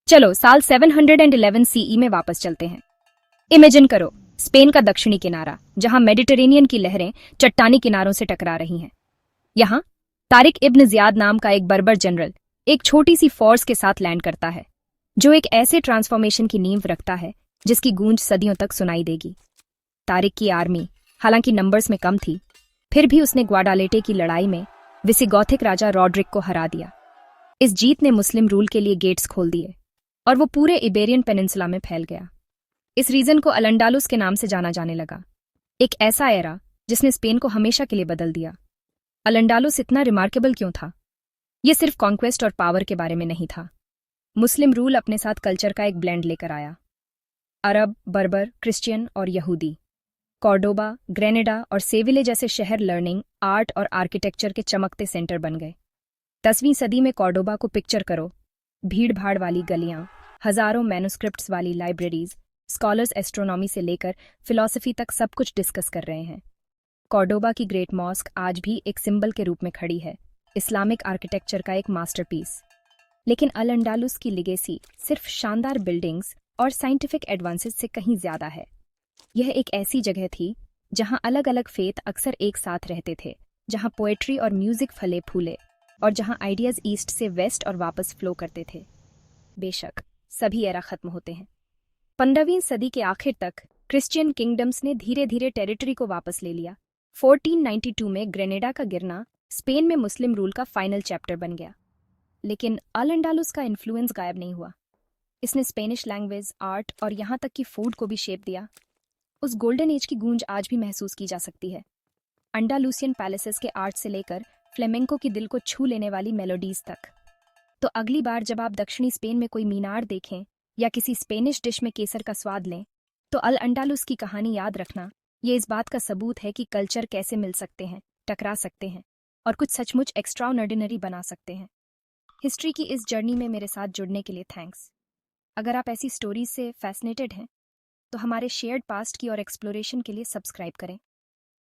चलो साल 711 सीई में वापस चलते हैं। इमेजिन करो स्पेन का दक्षिणी किनारा, जहां मेडिटेरेनियन की लहरें चट्टानी किनारों से टकरा रही हैं। यहां तारिक इब्न जियाद नाम का एक बर्बर जनरल एक छोटी सी फोर्स के साथ लैंड करता है, जो एक ऐसे ट्रांसफॉर्मेशन की नींव रखता है जिसकी गूंज सदियों तक सुनाई देगी। तारिक की आर्मी हालांकि नंबर्स में कम थी, फिर भी उसने ग्वाडालेटे की लड़ाई में विसिगोथिक राजा रॉड्रिक को हरा दिया। इस जीत ने मुस्लिम रूल के लिए गेट्स खोल दिए और वो पूरे इबेरियन पेनिनसुला में फैल गया। इस रीजन को अल-अंडालुस के नाम से जाना जाने लगा, एक ऐसा एरा जिसने स्पेन को हमेशा के लिए बदल दिया। अल-अंडालुस इतना रिमार्केबल क्यों था? ये सिर्फ कॉन्क्वेस्ट और पावर के बारे में नहीं था। मुस्लिम रूल अपने साथ कल्चर का एक ब्लेंड लेकर आया। अरब, बर्बर, क्रिश्चियन और यहूदी। कॉर्डोबा, ग्रेनेडा और सेविले जैसे शहर लर्निंग, आर्ट और आर्किटेक्चर के चमकते सेंटर बन गए। 10वीं सदी में कॉर्डोबा को पिक्चर करो, भीड़ भाड़ वाली गलियां, हजारों मैन्युस्क्रिप्ट्स वाली लाइब्रेरीज, स्कॉलर्स एस्ट्रोनॉमी से लेकर फिलॉसफी तक सब कुछ डिस्कस कर रहे हैं। कॉर्डोबा की ग्रेट मॉस्क आज भी एक सिंबल के रूप में खड़ी है, इस्लामिक आर्किटेक्चर का एक मास्टरपीस। लेकिन अल-अंडालुस की लिगेसी सिर्फ शानदार बिल्डिंग्स और साइंटिफिक एडवांसेस से कहीं ज्यादा है। यह एक ऐसी जगह थी जहां अलग अलग फेथ अक्सर एक साथ रहते थे, जहां पोएट्री और म्यूजिक फले फूले और जहां आइडियाज ईस्ट से वेस्ट और वापस फ्लो करते थे। बेशक सभी एरा खत्म होते हैं। 15वीं सदी के आखिर तक क्रिश्चियन किंगडम्स ने धीरे धीरे टेरिटरी को वापस ले लिया। 1492 में ग्रेनेडा का गिरना स्पेन में मुस्लिम रूल का फाइनल चैप्टर बन गया। लेकिन अल-अंडालुस का इन्फ्लुएंस गायब नहीं हुआ। इसने स्पेनिश लैंग्वेज, आर्ट और यहाँ तक कि फूड को भी शेप दिया। उस गोल्डन एज की गूंज आज भी महसूस की जा सकती है। अंडालुसियन पैलेसेस के आर्ट से लेकर फ्लेमेंको की दिल को छू लेने वाली मेलोडीज तक। तो अगली बार जब आप दक्षिणी स्पेन में कोई मीनार देखें या किसी स्पेनिश डिश में केसर का स्वाद लें, तो अल अंडालुस की कहानी याद रखना। ये इस बात का सबूत है कि कल्चर कैसे मिल सकते हैं, टकरा सकते हैं और कुछ सचमुच एक्स्ट्राऑर्डिनरी बना सकते हैं। हिस्ट्री की इस जर्नी में मेरे साथ जुड़ने के लिए थैंक्स। अगर आप ऐसी स्टोरीज से फैसिनेटेड हैं तो हमारे शेयर्ड पास्ट की और एक्सप्लोरेशन के लिए सब्सक्राइब करें।